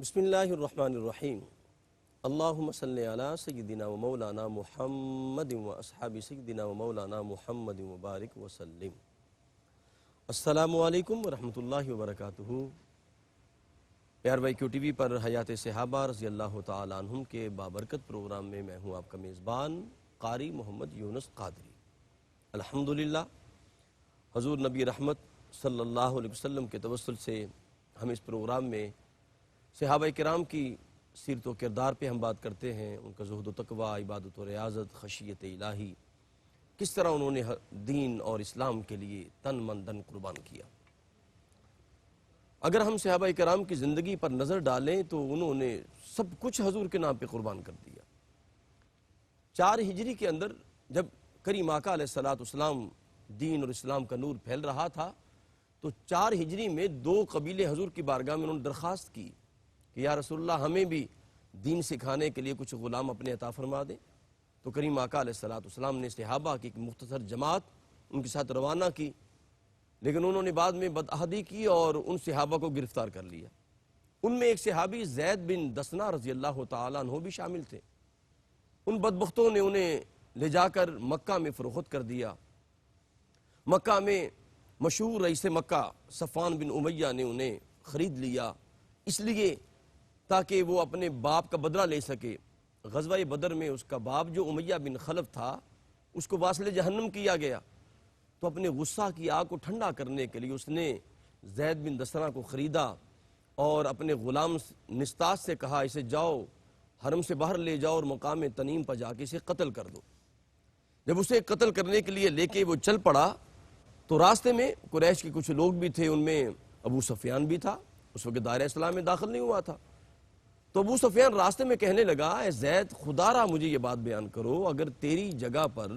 بسم اللہ الرحمن الرحیم اللہم صلی علی سیدنا و مولانا محمد و اصحاب سیدنا و مولانا محمد مبارک وسلم۔ السلام علیکم ورحمۃ اللہ وبرکاتہ۔ پیار بھائی کیو ٹی وی پر حیات صحابہ رضی اللہ تعالیٰ عنہم کے بابرکت پروگرام میں میں ہوں آپ کا میزبان قاری محمد یونس قادری۔ الحمدللہ حضور نبی رحمت صلی اللہ علیہ وسلم کے توسل سے ہم اس پروگرام میں صحابہ کرام کی سیرت و کردار پہ ہم بات کرتے ہیں، ان کا زہد و تقوی، عبادت و ریاضت، خشیت الہی، کس طرح انہوں نے دین اور اسلام کے لیے تن من دن قربان کیا۔ اگر ہم صحابہ کرام کی زندگی پر نظر ڈالیں تو انہوں نے سب کچھ حضور کے نام پہ قربان کر دیا۔ 4 ہجری کے اندر جب کریم آقا علیہ السلام دین اور اسلام کا نور پھیل رہا تھا تو 4 ہجری میں 2 قبیلے حضور کی بارگاہ میں انہوں نے درخواست کی کہ یا رسول اللہ ہمیں بھی دین سکھانے کے لیے کچھ غلام اپنے عطا فرما دیں۔ تو کریم آقا علیہ السلام نے صحابہ کی ایک مختصر جماعت ان کے ساتھ روانہ کی، لیکن انہوں نے بعد میں بدعہدی کی اور ان صحابہ کو گرفتار کر لیا۔ ان میں ایک صحابی زید بن دسنہ رضی اللہ تعالیٰ عنہ بھی شامل تھے۔ ان بدبختوں نے انہیں لے جا کر مکہ میں فروخت کر دیا۔ مکہ میں مشہور رئیس مکہ صفوان بن امیہ نے انہیں خرید لیا، اس لیے تاکہ وہ اپنے باپ کا بدلہ لے سکے۔ غزوہ بدر میں اس کا باپ جو امیہ بن خلف تھا اس کو واصل جہنم کیا گیا، تو اپنے غصہ کی آگ کو ٹھنڈا کرنے کے لیے اس نے زید بن دسنہ کو خریدا اور اپنے غلام نستاس سے کہا اسے جاؤ حرم سے باہر لے جاؤ اور مقام تنیم پر جا کے اسے قتل کر دو۔ جب اسے قتل کرنے کے لیے لے کے وہ چل پڑا تو راستے میں قریش کے کچھ لوگ بھی تھے، ان میں ابو سفیان بھی تھا، اس وقت دائرہ اسلام میں داخل نہیں ہوا تھا۔ تو ابو سفیان راستے میں کہنے لگا اے زید خدا را مجھے یہ بات بیان کرو، اگر تیری جگہ پر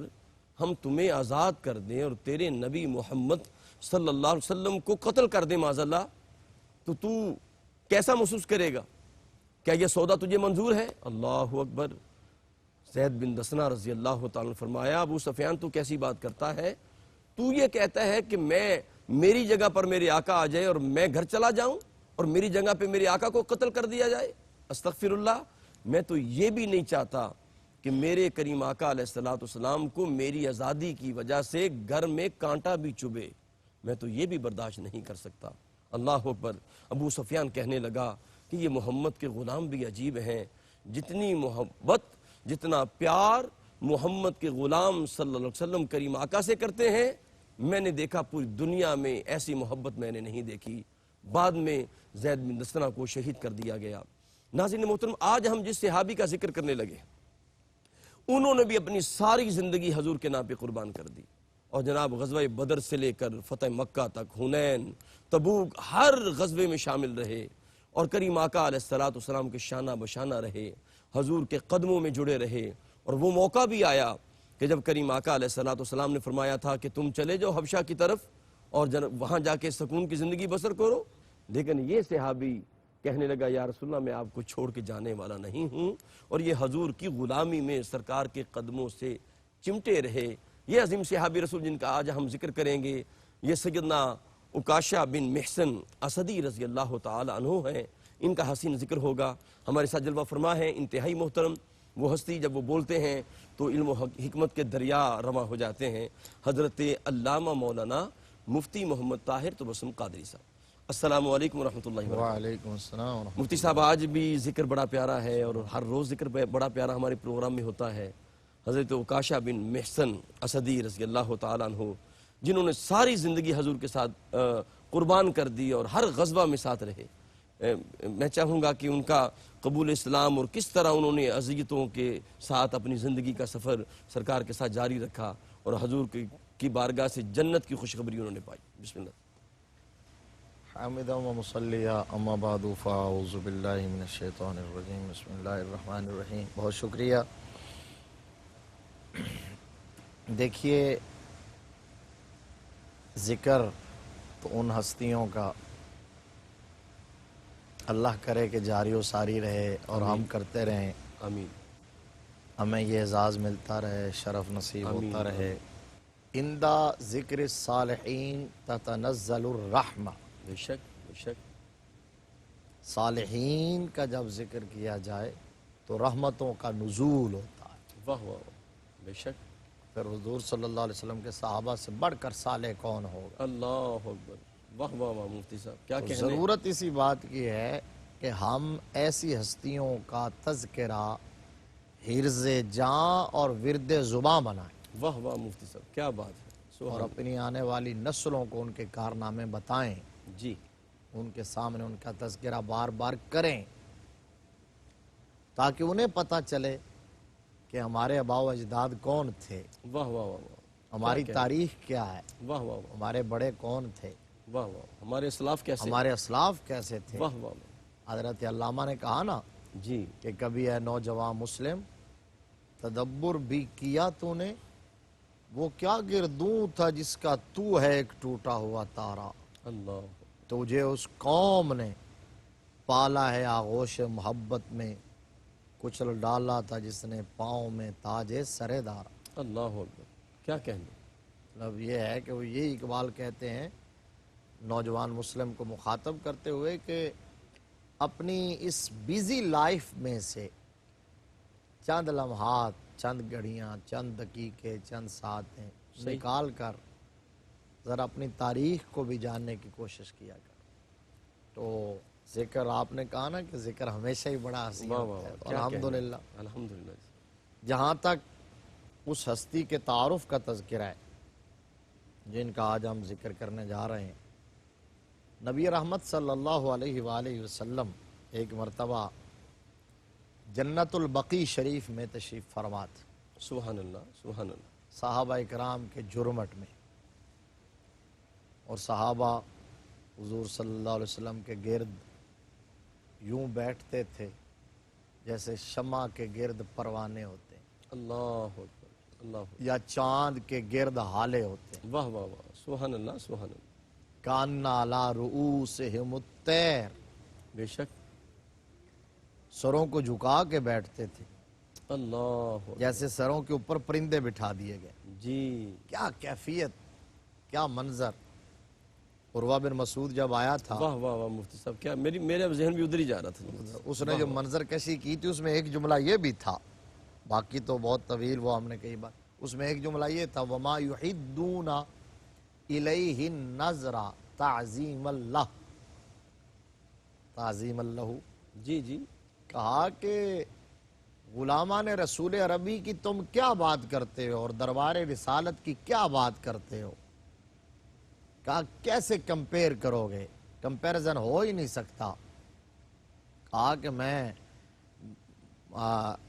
ہم تمہیں آزاد کر دیں اور تیرے نبی محمد صلی اللہ علیہ وسلم کو قتل کر دیں معاذ اللہ، تو کیسا محسوس کرے گا؟ کیا یہ سودا تجھے منظور ہے؟ اللہ اکبر۔ زید بن دسنہ رضی اللہ تعالیٰ نے فرمایا ابو سفیان تو کیسی بات کرتا ہے؟ تو یہ کہتا ہے کہ میری جگہ پر میرے آقا آ جائے اور میں گھر چلا جاؤں اور میری جگہ پہ میرے آقا کو قتل کر دیا جائے؟ استغفر اللہ، میں تو یہ بھی نہیں چاہتا کہ میرے کریم آقا علیہ السلام کو میری آزادی کی وجہ سے گھر میں کانٹا بھی چبھے، میں تو یہ بھی برداشت نہیں کر سکتا۔ اللہ اکبر۔ ابو سفیان کہنے لگا کہ یہ محمد کے غلام بھی عجیب ہیں، جتنی محبت جتنا پیار محمد کے غلام صلی اللہ علیہ وسلم کریم آقا سے کرتے ہیں، میں نے دیکھا پوری دنیا میں ایسی محبت میں نے نہیں دیکھی۔ بعد میں زید بن دسنہ کو شہید کر دیا گیا۔ ناظرین محترم، آج ہم جس صحابی کا ذکر کرنے لگے انہوں نے بھی اپنی ساری زندگی حضور کے نام پہ قربان کر دی، اور جناب غزوہ بدر سے لے کر فتح مکہ تک، حنین، تبوک، ہر غزوے میں شامل رہے اور کریم آقا علیہ السلام کے شانہ بشانہ رہے، حضور کے قدموں میں جڑے رہے۔ اور وہ موقع بھی آیا کہ جب کریم آقا علیہ السلام نے فرمایا تھا کہ تم چلے جاؤ حبشہ کی طرف اور وہاں جا کے سکون کی زندگی بسر کرو، لیکن یہ صحابی کہنے لگا یا رسول اللہ میں آپ کو چھوڑ کے جانے والا نہیں ہوں، اور یہ حضور کی غلامی میں سرکار کے قدموں سے چمٹے رہے۔ یہ عظیم صحابی رسول جن کا آج ہم ذکر کریں گے، یہ سیدنا عکاشہ بن محصن اسدی رضی اللہ تعالی عنہ ہیں۔ ان کا حسین ذکر ہوگا۔ ہمارے ساتھ جلوہ فرما ہے انتہائی محترم، وہ ہستی جب وہ بولتے ہیں تو علم و حکمت کے دریا رواں ہو جاتے ہیں، حضرت علامہ مولانا مفتی محمد طاہر تبسم قادری صاحب۔ السلام علیکم ورحمۃ اللہ وبرکاتہ۔ وعلیکم السلام ورحمۃ مفتی صاحب آج بھی ذکر بڑا پیارا ہے اور ہر روز ذکر بڑا پیارا ہمارے پروگرام میں ہوتا ہے۔ حضرت عکاشہ بن محصن اسدی رضی اللہ تعالیٰ عنہ جنہوں نے ساری زندگی حضور کے ساتھ قربان کر دی اور ہر غزوہ میں ساتھ رہے، میں چاہوں گا کہ ان کا قبول اسلام اور کس طرح انہوں نے اذیتوں کے ساتھ اپنی زندگی کا سفر سرکار کے ساتھ جاری رکھا اور حضور کی بارگاہ سے جنت کی خوشخبری انہوں نے پائی۔ بسم اللہ۔ حامدا و مصلیہ اما بعد فاعوذ باللہ من الشیطان الرجیم بسم اللہ الرحمن الرحیم۔ بہت شکریہ۔ دیکھیے، ذکر تو ان ہستیوں کا اللہ کرے کہ جاری و ساری رہے اور ہم کرتے رہیں، آمین۔ ہمیں یہ اعزاز ملتا رہے، شرف نصیب ہوتا رہے۔ اندہ ذکر الصالحین تتنزل الرحمہ۔ بے شک بے شک۔ صالحین کا جب ذکر کیا جائے تو رحمتوں کا نزول ہوتا ہے۔ واہ واہ واہ، بے شک، پھر حضور صلی اللہ علیہ وسلم کے صحابہ سے بڑھ کر صالح کون ہوگا؟ اللہ اکبر، واہ واہ واہ مفتی صاحب کیا تو کہنے۔ ضرورت اسی بات کی ہے کہ ہم ایسی ہستیوں کا تذکرہ حرز جاں اور ورد زباں بنائیں واہ واہ مفتی صاحب کیا بات ہے، اور سبحان اپنی آنے والی نسلوں کو ان کے کارنامے بتائیں، جی، ان کے سامنے ان کا تذکرہ بار بار کریں تاکہ انہیں پتہ چلے کہ ہمارے آباء و اجداد کون تھے، واہ واہ واہ واہ، ہماری تاریخ کیا ہے، واہ واہ واہ ہمارے بڑے کون تھے، واہ واہ، ہمارے اسلاف کیسے، ہمارے اسلاف کیسے تھے۔ واہ واہ واہ، حضرت علامہ نے کہا نا جی، کہ کبھی اے نوجوان مسلم تدبر بھی کیا تو نے، وہ کیا گردوں تھا جس کا تو ہے ایک ٹوٹا ہوا تارا، اللہ، تجھے اس قوم نے پالا ہے آغوش محبت میں، کچل ڈالا تھا جس نے پاؤں میں تاج سرے دارا۔ اللہ اکبر کیا کہنے، مطلب یہ ہے کہ وہ یہ اقبال کہتے ہیں نوجوان مسلم کو مخاطب کرتے ہوئے کہ اپنی اس بیزی لائف میں سے چند لمحات، چند گھڑیاں، چند دقیقے، چند ساعتیں نکال کر ذرا اپنی تاریخ کو بھی جاننے کی کوشش کیا کر۔ تو ذکر آپ نے کہا نا کہ ذکر ہمیشہ ہی بڑا حسین واہ واہ ہوتا ہے، واہ، کیا کہنے، الحمدللہ الحمدللہ، جہاں تک اس ہستی کے تعارف کا تذکرہ ہے جن کا آج ہم ذکر کرنے جا رہے ہیں۔ نبی رحمت صلی اللہ علیہ وآلہ وسلم ایک مرتبہ جنت البقیع شریف میں تشریف فرما تھے، سبحان اللہ، سبحان اللہ، صحابہ اکرام کے جرمٹ میں، اور صحابہ حضور صلی اللہ علیہ وسلم کے گرد یوں بیٹھتے تھے جیسے شمع کے گرد پروانے ہوتے ہیں اللہ اکبر، اللہ اکبر، یا چاند کے گرد ہالے ہوتے ہیں۔ واہ واہ واہ، سبحان اللہ، سبحان اللہ، کاننا علی رؤوسہم الطیر، بے شک، سروں کو جھکا کے بیٹھتے تھے اللہ اکبر، جیسے سروں کے اوپر پرندے بٹھا دیے گئے۔ جی، کیا کیفیت، کیا منظر۔ عروہ بن مسعود جب آیا تھا واہ واہ واہ مفتی صاحب کیا، میرا ذہن بھی ادھر ہی جا رہا تھا، اس نے جو منظر کشی کی تھی اس میں ایک جملہ یہ بھی تھا، باقی تو بہت طویل وہ ہم نے کئی بار، اس میں ایک جملہ یہ تھا وَمَا يُحِدُّونَ إِلَيْهِ النَّظْرَ تعظیم اللہ، تعظیم اللہ، جی جی، کہا کہ غلامان رسول عربی کی تم کیا بات کرتے ہو اور دربار رسالت کی کیا بات کرتے ہو، کہا کیسے کمپیر کرو گے، کمپیرزن ہو ہی نہیں سکتا۔ کہا کہ میں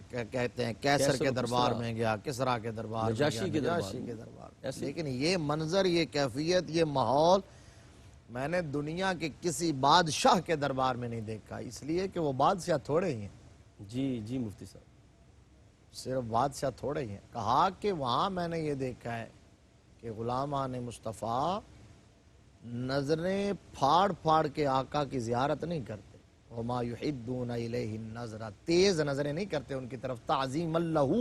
کیا کہتے ہیں کیسر کے دربار میں گیا، کسرا کے دربار میں گیا، نجاشی کے دربار نجاشی میں، کے دربار میں، ایسے لیکن یہ منظر، یہ کیفیت، یہ ماحول میں نے دنیا کے کسی بادشاہ کے دربار میں نہیں دیکھا، اس لیے کہ وہ بادشاہ تھوڑے ہی ہیں، جی جی مفتی صاحب، صرف بادشاہ تھوڑے ہی ہیں۔ کہا کہ وہاں میں نے یہ دیکھا ہے کہ غلامان مصطفیٰ نظریں پھاڑ پھاڑ کے آقا کی زیارت نہیں کرتے، وما یحدون الیہ النظر، تیز نظریں نہیں کرتے ان کی طرف، تعظیم اللہ،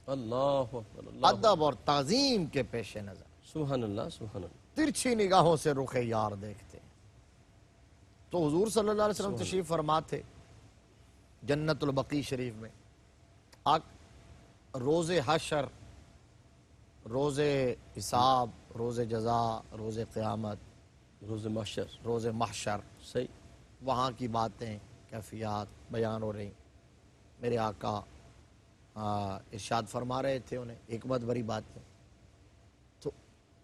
اللہ اکبر، اللہ، ادب اور تعظیم کے پیش نظر، سبحان اللہ، سبحان اللہ، ترچھی نگاہوں سے رخ یار دیکھتے ہیں۔ تو حضور صلی اللہ علیہ وسلم تشریف فرما تھے جنت البقیع شریف میں، روز حشر، روز حساب، روز جزا، روز قیامت، روز محشر، روز محشر، صحیح، وہاں کی باتیں، کیفیات بیان ہو رہی۔ میرے آقا ارشاد فرما رہے تھے انہیں حکمت بھری باتیں، تو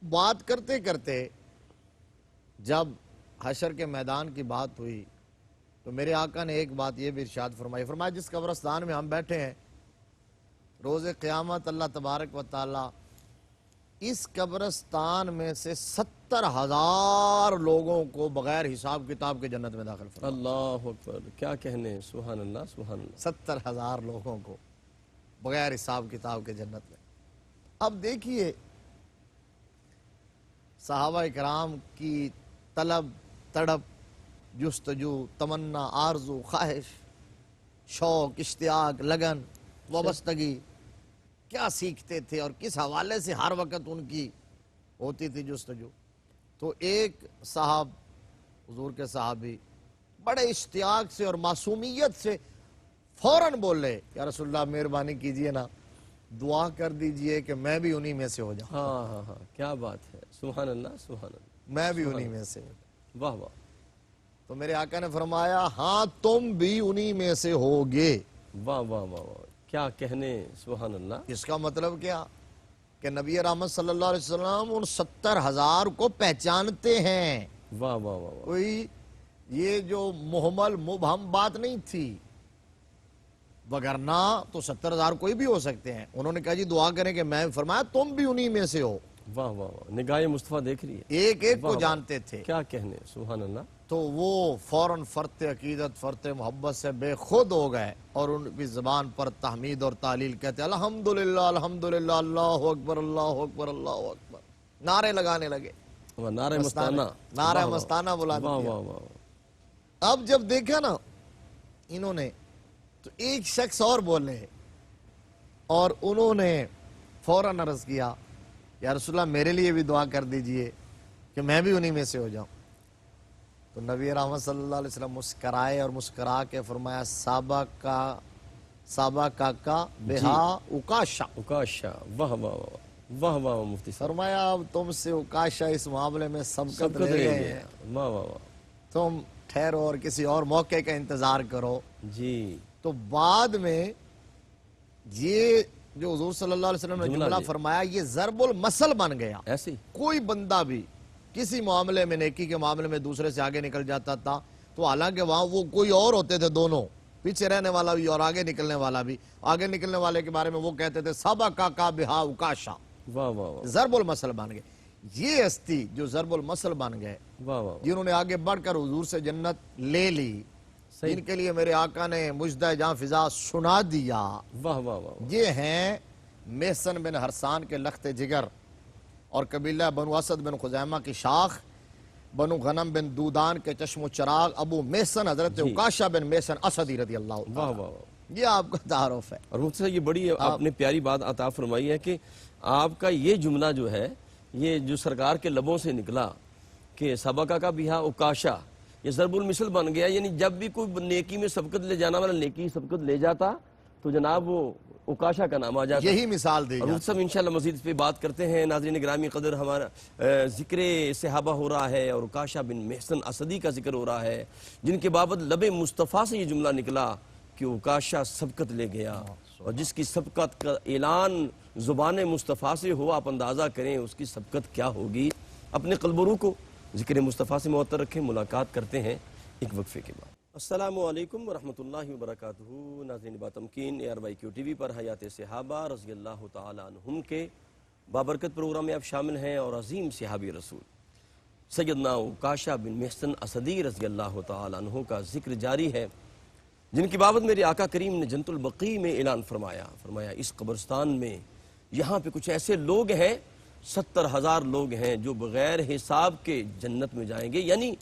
بات کرتے کرتے جب حشر کے میدان کی بات ہوئی تو میرے آقا نے ایک بات یہ بھی ارشاد فرمائی، فرمایا جس قبرستان میں ہم بیٹھے ہیں روز قیامت اللہ تبارک و تعالی اس قبرستان میں سے 70,000 لوگوں کو بغیر حساب کتاب کے جنت میں داخل فرمائے، اللہ اکبر کیا کہنے، سبحان اللہ، سبحان اللہ، 70,000 لوگوں کو بغیر حساب کتاب کے جنت میں۔ اب دیکھیے صحابہ اکرام کی طلب، تڑپ، جستجو، تمنا، آرزو، خواہش، شوق، اشتیاق، لگن، وابستگی، کیا سیکھتے تھے اور کس حوالے سے ہر وقت ان کی ہوتی تھی جستجو۔ تو ایک صاحب، حضور کے صحابی بڑے اشتیاق سے اور معصومیت سے فوراً بولے یا رسول اللہ مہربانی کیجئے نا، دعا کر دیجئے کہ میں بھی انہی میں سے ہو جاؤں، ہاں ہاں ہاں، کیا بات ہے، سبحان اللہ سبحان اللہ، میں بھی انہی میں سے ہو جاؤں۔ واہ واہ تو میرے آقا نے فرمایا ہاں تم بھی انہی میں سے ہوگے۔ واہ واہ واہ واہ، کیا کہنے، سبحان اللہ، اس کا مطلب کیا کہ نبی رحمت صلی اللہ علیہ وسلم ان 70,000 کو پہچانتے ہیں، واہ واہ واہ واہ، کوئی یہ جو محمل مبہم بات نہیں تھی، وگرنہ تو 70,000 کوئی بھی ہو سکتے ہیں۔ انہوں نے کہا جی دعا کریں کہ میں، فرمایا تم بھی انہی میں سے ہو، واہ واہ واہ، نگاہ مصطفیٰ دیکھ رہی ہے، ایک ایک واہ کو واہ، جانتے تھے۔ کیا کہنے، سبحان اللہ، تو وہ فوراً فرط عقیدت فرط محبت سے بے خود ہو گئے اور ان کی زبان پر تحمید اور تعلیل کہتے الحمدللہ الحمدللہ اللہ اکبر اللہ اکبر اللہ اکبر، نعرے لگانے لگے، واہ، نعرہ مستانہ، نعرہ واہ واہ، مستانہ بلند واہ کیا۔ واہ واہ، اب جب دیکھا نا انہوں نے، تو ایک شخص اور بولے اور انہوں نے فوراً عرض کیا یا رسول اللہ میرے لیے بھی دعا کر دیجئے کہ میں بھی انہی میں سے ہو جاؤں۔ تو نبی رحمت صلی اللہ علیہ وسلم مسکرائے اور مسکرا کے فرمایا سابا کا بہا اکاشا، اکاشا، واہ واہ واہ، واہ واہ واہ، مفتی صاحب، فرمایا اب تم سے اکاشا اس معاملے میں سبقت سبقت لے لے گئے گیا، ہیں، واہ واہ واہ، تم ٹھہرو اور کسی اور موقع کا انتظار کرو۔ جی، تو بعد میں یہ جو حضور صلی اللہ علیہ وسلم نے جملہ جملہ جی، فرمایا یہ ضرب المثل بن گیا۔ ایسی، کوئی بندہ بھی کسی معاملے میں، نیکی کے معاملے میں دوسرے سے آگے نکل جاتا تھا تو حالانکہ وہاں وہ کوئی اور ہوتے تھے، دونوں پیچھے رہنے والا بھی اور آگے نکلنے والا بھی، آگے نکلنے والے کے بارے میں وہ کہتے تھے سابا کا بہا اکاشا، واہ واہ واہ، ضرب المثل بن گئے۔ یہ ہستی جو ضرب المثل بن گئے، واہ واہ، جنہوں نے آگے بڑھ کر حضور سے جنت لے لی، صحیح، جن کے لیے میرے آقا نے مجدہ جاں فضا سنا دیا، واہ واہ واہ، یہ ہیں محسن بن حرسان کے لخت جگر اور قبیلہ بنو اسد بن خزیمہ کی شاخ، بنو غنم بن دودان کے چشم و چراغ، ابو محسن حضرت جی، عکاشہ بن محسن اسدی رضی اللہ واہ تعالیٰ۔ واہ واہ، یہ آپ کا تعارف ہے۔ اور مفتی صاحب یہ بڑی آپ نے پیاری بات عطا فرمائی ہے کہ آپ کا یہ جملہ جو ہے، یہ جو سرکار کے لبوں سے نکلا کہ سبقہ کا بہا اکاشا، یہ ضرب المثل بن گیا، یعنی جب بھی کوئی نیکی میں سبقت لے جانا والا نیکی سبقت لے جاتا تو جناب وہ اکاشا کا نام آ جاتا۔ یہی مثال دی اور جاتی مفتی صاحب انشاءاللہ مزید اس پہ بات کرتے ہیں۔ ناظرین گرامی قدر، ہمارا ذکر صحابہ ہو رہا ہے اور اکاشہ بن محسن اسدی کا ذکر ہو رہا ہے، جن کے بابت لب مصطفیٰ سے یہ جملہ نکلا کہ اکاشہ سبقت لے گیا، اور جس کی سبقت کا اعلان زبان مصطفیٰ سے ہو، آپ اندازہ کریں اس کی سبقت کیا ہوگی۔ اپنے قلب و روح کو ذکر مصطفیٰ سے معطر رکھیں، ملاقات کرتے ہیں ایک وقفے کے بعد۔ السلام علیکم ورحمۃ اللہ وبرکاتہ۔ ناظرین باتمکین ARYQ TV پر حیات صحابہ رضی اللہ تعالیٰ عنہم کے بابرکت پروگرام میں آپ شامل ہیں، اور عظیم صحابی رسول سیدنا اکاشہ بن محسن اسدی رضی اللہ تعالیٰ عنہ کا ذکر جاری ہے، جن کی بابت میرے آقا کریم نے جنت البقیع میں اعلان فرمایا اس قبرستان میں یہاں پہ کچھ ایسے لوگ ہیں، 70,000 لوگ ہیں جو بغیر حساب کے جنت میں جائیں گے، یعنی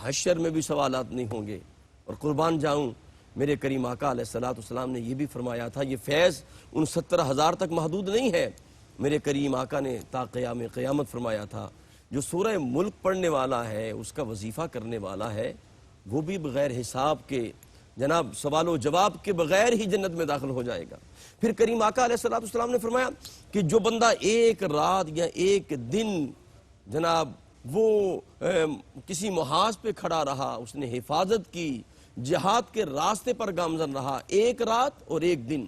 حشر میں بھی سوالات نہیں ہوں گے۔ اور قربان جاؤں، میرے کریم آقا علیہ السلام نے یہ بھی فرمایا تھا یہ فیض ان 70,000 تک محدود نہیں ہے۔ میرے کریم آقا نے تا قیام قیامت فرمایا تھا جو سورہ ملک پڑھنے والا ہے، اس کا وظیفہ کرنے والا ہے، وہ بھی بغیر حساب کے، جناب سوال و جواب کے بغیر ہی جنت میں داخل ہو جائے گا۔ پھر کریم آقا علیہ السلام نے فرمایا کہ جو بندہ ایک رات یا ایک دن جناب وہ کسی محاذ پہ کھڑا رہا، اس نے حفاظت کی، جہاد کے راستے پر گامزن رہا، ایک رات اور ایک دن،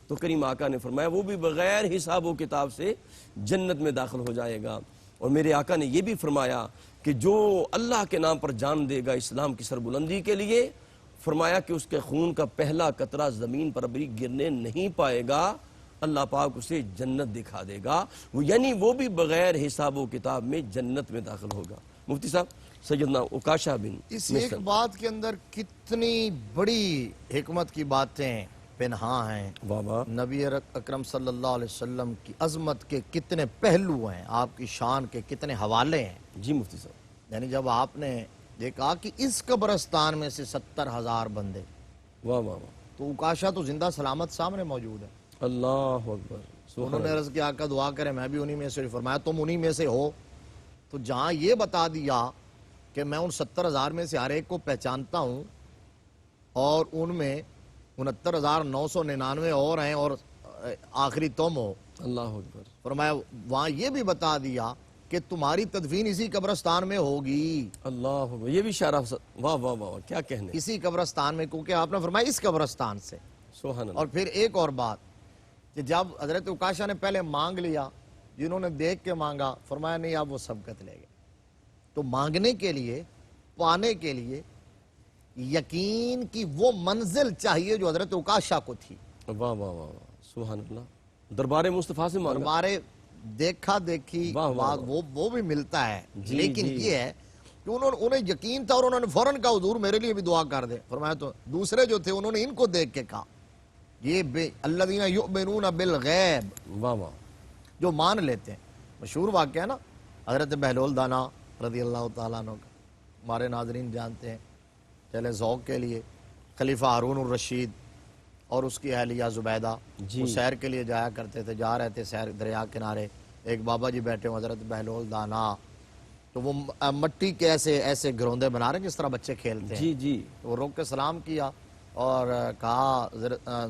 تو کریم آقا نے فرمایا وہ بھی بغیر حساب و کتاب سے جنت میں داخل ہو جائے گا۔ اور میرے آقا نے یہ بھی فرمایا کہ جو اللہ کے نام پر جان دے گا اسلام کی سربلندی کے لیے، فرمایا کہ اس کے خون کا پہلا قطرہ زمین پر ابھی گرنے نہیں پائے گا، اللہ پاک اسے جنت دکھا دے گا، یعنی وہ بھی بغیر حساب و کتاب میں جنت میں داخل ہوگا۔ مفتی صاحب سیدنا اکاشہ بن اس ایک بات کے اندر کتنی بڑی حکمت کی باتیں پنہاں ہیں، بابا نبی اکرم صلی اللہ علیہ وسلم کی عظمت کے کتنے پہلو ہیں، آپ کی شان کے کتنے حوالے ہیں۔ جی مفتی صاحب، یعنی جب آپ نے دیکھا کہ اس قبرستان میں سے 70,000 بندے، واہ واہ واہ، تو اکاشہ تو زندہ سلامت سامنے موجود ہے۔ اللہ اکبر، انہوں نے عرض کیا آقا دعا کرے میں بھی انہی میں سے، فرمایا تم انہی میں سے ہو۔ تو جہاں یہ بتا دیا کہ میں ان 70,000 میں سے ہر ایک کو پہچانتا ہوں اور ان میں 69,999 اور ہیں اور آخری تم ہو. اللہ اکبر. فرمایا وہاں یہ بھی بتا دیا کہ تمہاری تدفین اسی قبرستان میں ہوگی. اللہ اکبر. یہ بھی اشارہ. واہ واہ واہ کیا کہنے. اسی قبرستان میں, کیونکہ آپ نے فرمایا اس قبرستان سے. سبحان اللہ. اور پھر ایک اور بات کہ جب حضرت عکاشہ نے پہلے مانگ لیا, جنہوں نے دیکھ کے مانگا, فرمایا نہیں آپ وہ سبقت لے گئے. تو مانگنے کے لیے, پانے کے لیے یقین کی وہ منزل چاہیے جو حضرت عکاشہ کو تھی. واہ واہ واہ واہ. سبحان اللہ. دربار مصطفیٰ سے مانگا. ہمارے دیکھا دیکھی واہ واہ بات وہ بھی ملتا ہے, جی لیکن جی. یہ ہے کہ انہیں یقین تھا اور انہوں نے فوراً کہا حضور میرے لیے بھی دعا کر دے. فرمایا تو دوسرے جو تھے انہوں نے ان کو دیکھ کے کہا یہ الذین یؤمنون بالغیب, واہ واہ. جو مان لیتے ہیں. مشہور واقعہ ہے نا حضرت بہلول دانا رضی اللہ تعالیٰ عنہ کا, ہمارے ناظرین جانتے ہیں. چلے ذوق کے لیے خلیفہ ہارون الرشید اور اس کی اہلیہ زبیدہ جی. وہ سیر کے لیے جایا کرتے تھے, جا رہے تھے سیر دریا کنارے. ایک بابا جی بیٹھے ہوں حضرت بہلول دانا, تو وہ مٹی کے ایسے گروندے بنا رہے ہیں جس طرح بچے کھیلتے ہیں. جی جی. تو وہ روک کے سلام کیا اور کہا,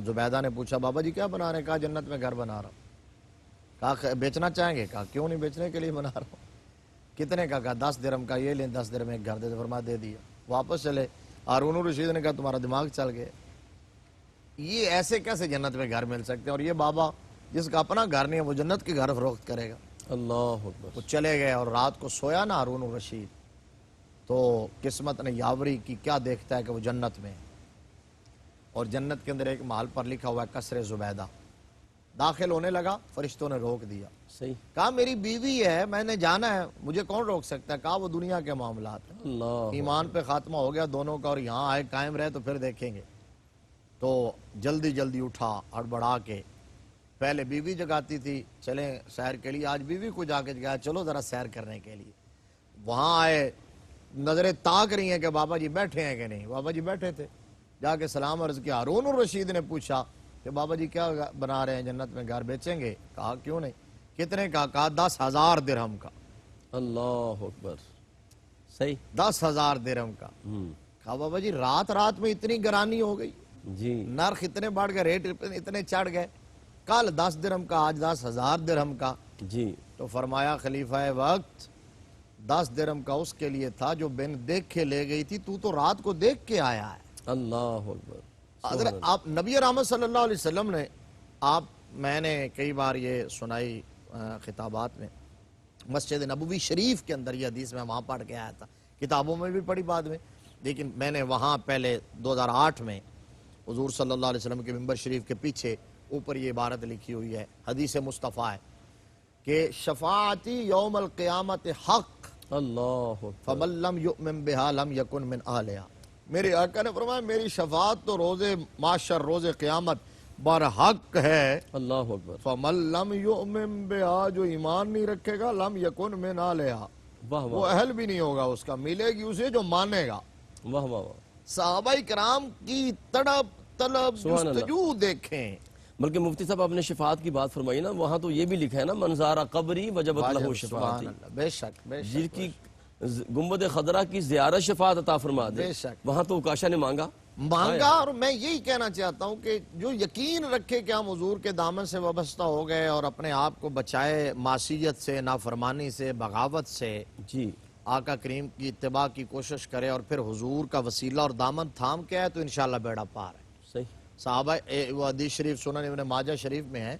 زبیدہ نے پوچھا بابا جی کیا بنا رہے ہیں؟ کہا جنت میں گھر بنا رہا ہوں. کہا بیچنا چاہیں گے؟ کہا کیوں نہیں, بیچنے کے لیے بنا رہا ہوں. کتنے کا؟ کہا 10 درہم کا. یہ لیں 10 درہم ایک گھر دے. فرما دے دیا. واپس چلے. ہارون الرشید نے کہا تمہارا دماغ چل گیا, یہ ایسے کیسے جنت میں گھر مل سکتے ہیں؟ اور یہ بابا جس کا اپنا گھر نہیں ہے وہ جنت کے گھر فروخت کرے گا. اللہ اکبر. وہ چلے گئے اور رات کو سویا نا ہارون الرشید, تو قسمت نے یاوری کی, کیا دیکھتا ہے کہ وہ جنت میں ہے. اور جنت کے اندر ایک محل پر لکھا ہوا ہے قصر زبیدہ. داخل ہونے لگا, فرشتوں نے روک دیا. صحیح. کہا میری بیوی ہے, میں نے جانا ہے, مجھے کون روک سکتا ہے؟ کہا وہ دنیا کے معاملات ہیں, اللہ. ایمان پہ خاتمہ ہو گیا دونوں کا, اور یہاں آئے قائم رہے تو پھر دیکھیں گے. تو جلدی جلدی اٹھا ہڑبڑا کے. پہلے بیوی جگاتی تھی چلیں سیر کے لیے, آج بیوی کو جا کے جگایا چلو ذرا سیر کرنے کے لیے. وہاں آئے, نظریں تاک رہی ہیں کہ بابا جی بیٹھے ہیں کہ نہیں. بابا جی بیٹھے تھے. جا کے سلام عرض کیا. ہارون الرشید نے پوچھا کہ بابا جی کیا بنا رہے ہیں, جنت میں گھر بیچیں گے؟ کہا کیوں نہیں. کتنے کا؟ کہا 10,000 درہم کا. اللہ اکبر. صحیح. 10,000 درہم کا. کہا بابا جی رات میں اتنی گرانی ہو گئی, جی. نرخ اتنے بڑھ گئے, ریٹ اتنے چڑھ گئے. کل 10 درہم کا, آج 10,000 درہم کا. جی. تو فرمایا خلیفہ وقت 10 درہم کا اس کے لیے تھا جو بن دیکھ کے لے گئی تھی, تو رات کو دیکھ کے آیا ہے. اللہ اکبر. حضرت آپ نبی رحمت صلی اللہ علیہ وسلم نے, میں نے کئی بار یہ سنائی خطابات میں, مسجد نبوی شریف کے اندر یہ حدیث میں وہاں پڑھ کے آیا تھا, کتابوں میں بھی پڑھی بعد میں, لیکن میں نے وہاں پہلے 2008 میں حضور صلی اللہ علیہ وسلم کے ممبر شریف کے پیچھے اوپر یہ عبارت لکھی ہوئی ہے, حدیث مصطفیٰ ہے کہ شفاعتی یوم القیامت حق اللہ اکبر. فمن لم یؤمن بها لم یکن من اہلہا. میرے آقا نے فرمایا میری شفاعت تو روز معاشر, روز قیامت برحق ہے. اللہ اکبر. فمن لم یؤمن بها, جو ایمان نہیں رکھے گا, لم یکن من اہلہا, واہ وہ واہ اہل بھی نہیں ہوگا اس کا, ملے گی اسے جو مانے گا. واہ واہ واہ. صحابہ کرام کی تڑپ طلب سبحان اللہ. جستجو دیکھیں. بلکہ مفتی صاحب آپ نے شفاعت کی بات فرمائی نا, وہاں تو یہ بھی لکھا ہے نا, منظارہ قبری وجبت لہو شفاعتی. سبحان اللہ. بے شک بے جن شک کی گنبد خضرا کی زیارت شفاعت عطا فرما دے. بے شک. وہاں تو عکاشہ نے مانگا. مانگا. اور میں یہی کہنا چاہتا ہوں کہ جو یقین رکھے کہ ہم حضور کے دامن سے وابستہ ہو گئے اور اپنے آپ کو بچائے معصیت سے, نافرمانی سے, بغاوت سے, جی. آقا کریم کی اتباع کی کوشش کرے اور پھر حضور کا وسیلہ اور دامن تھام کے ہے, تو انشاءاللہ بیڑا پار ہے. صحیح. صحابہ وہ حدیث شریف سنن ابن ماجہ شریف میں ہے,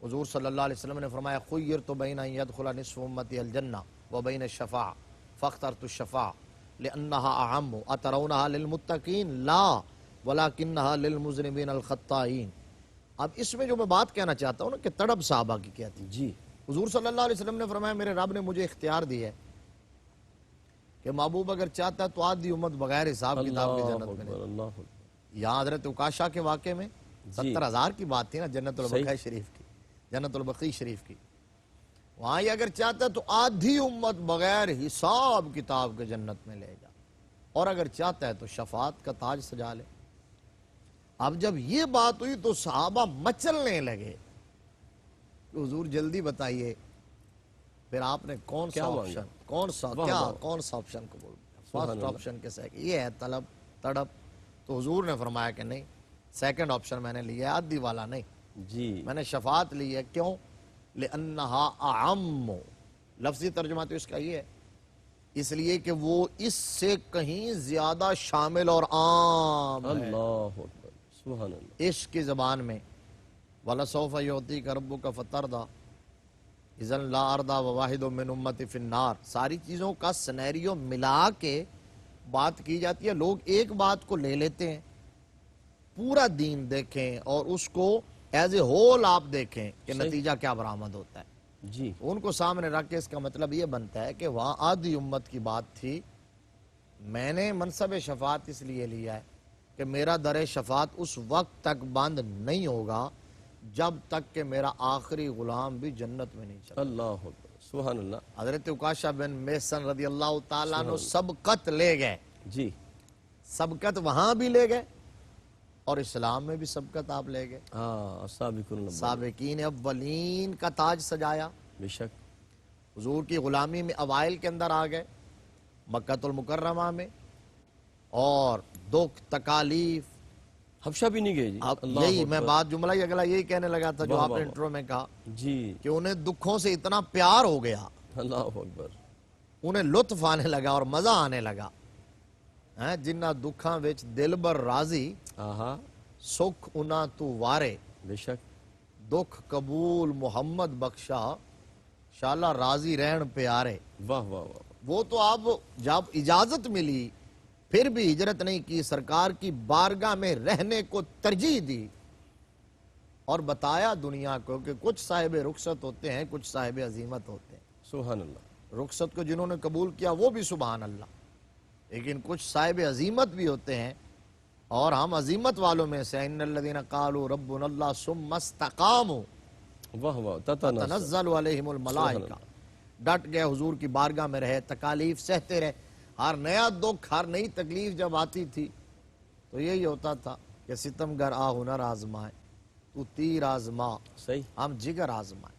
حضور صلی اللہ علیہ وسلم نے فرمایا خیرت بین ان یدخل نصف امتی الجنہ وبین الشفاعہ فاخترت الشفاعہ لانہا اعم اترونہا للمتقین لا ولکنہا للمذنبین الخطائین. اب اس میں جو میں بات کہنا چاہتا ہوں نا کہ تڑپ صحابہ کی کیا تھی. جی. حضور صلی اللہ علیہ وسلم نے فرمایا میرے رب نے مجھے اختیار دی ہے کہ محبوب اگر چاہتا ہے تو آدھی امت بغیر حساب کتاب کی اللہ جنت میں لے. اکبر. اللہ اکبر. یہاں حضرت عکاشہ کے واقعے میں 70,000 کی بات تھی نا جنت البقیع شریف کی, جنت البقیع شریف کی. وہاں یہ اگر چاہتا ہے تو آدھی امت بغیر حساب کتاب کے جنت میں لے جا, اور اگر چاہتا ہے تو شفاعت کا تاج سجا لے. اب جب یہ بات ہوئی تو صحابہ مچلنے لگے کہ حضور جلدی بتائیے, پھر آپ نے کون سا کیا مانگا؟ آپشن, کون سا واہ کیا واہ. کون سا آپشن قبول. فرسٹ آپشن کے سیکنڈ یہ ہے طلب تڑپ. تو حضور نے فرمایا کہ نہیں سیکنڈ آپشن میں نے لیا ہے عادی والا نہیں, جی میں نے شفاعت لی ہے. کیوں؟ لِأَنَّهَا أَعَمُّ, لفظی ترجمہ تو اس کا یہ ہے, اس لیے کہ وہ اس سے کہیں زیادہ شامل اور عام ہے. اللہ اکبر سبحان اللہ. عشق کی زبان میں وَلَسَوْفَ يُعْطِيكَ رَبُّكَ فَتَرْضَىٰ اِذًا لَا أَرْضَىٰ وَوَاحِدٌ مِّنْ أُمَّتِي فِي النَّارِ. ساری چیزوں کا سنیریو ملا کے بات کی جاتی ہے. لوگ ایک بات کو لے لیتے ہیں, پورا دین دیکھیں اور اس کو ایز اے ہول آپ دیکھیں کہ صحیح. نتیجہ کیا برآمد ہوتا ہے. جی ان کو سامنے رکھ کے اس کا مطلب یہ بنتا ہے کہ وہاں آدھی امت کی بات تھی. میں نے منصب شفاعت اس لیے لیا ہے کہ میرا در شفاعت اس وقت تک بند نہیں ہوگا جب تک کہ میرا آخری غلام بھی جنت میں نہیں چلا. اللہ اکبر سبحان اللہ. حضرت عکاشہ بن محصن رضی اللہ تعالیٰ عنہ سبقت لے گئے. جی سبقت وہاں بھی لے گئے اور اسلام میں بھی سبقت آپ لے گئے. ہاں سابقون الاولون. سابقین اولین کا تاج سجایا. بے شک. حضور کی غلامی میں اوائل کے اندر آ گئے مکہ المکرمہ میں, اور دکھ تکالیف. حبشہ بھی نہیں گئے جی. اب اللہ یہی اکبر. میں بات جملہ ہی اگلا یہی کہنے لگا تھا جو واہ آپ واہ نے واہ. انٹرو میں کہا جی کہ انہیں دکھوں سے اتنا پیار ہو گیا, اللہ اکبر. انہیں لطف آنے لگا اور مزہ آنے لگا. جنہ دکھاں وچ دل بر راضی آہا سکھ انہ تو وارے, بے شک. دکھ قبول محمد بخشا شالا راضی رہن پیارے. واہ واہ واہ. وہ تو اب جب اجازت ملی پھر بھی ہجرت نہیں کی, سرکار کی بارگاہ میں رہنے کو ترجیح دی اور بتایا دنیا کو کہ کچھ صاحب رخصت ہوتے ہیں, کچھ صاحب عزیمت ہوتے ہیں. سبحان اللہ. رخصت کو جنہوں نے قبول کیا وہ بھی سبحان اللہ, لیکن کچھ صاحب عزیمت بھی ہوتے ہیں, اور ہم عزیمت والوں میں سے ان الذین قالوا ربنا اللہ ثم استقاموا واہ واہ. تتنزل تنزل علیہم الملائکہ. ڈٹ گئے حضور کی بارگاہ میں رہے, تکالیف سہتے رہے. ہر نیا دکھ ہر نئی تکلیف جب آتی تھی تو یہی ہوتا تھا کہ ستمگر آ ہنر آزمائے, تو تیر آزما صحیح. ہم جگر آزمائے.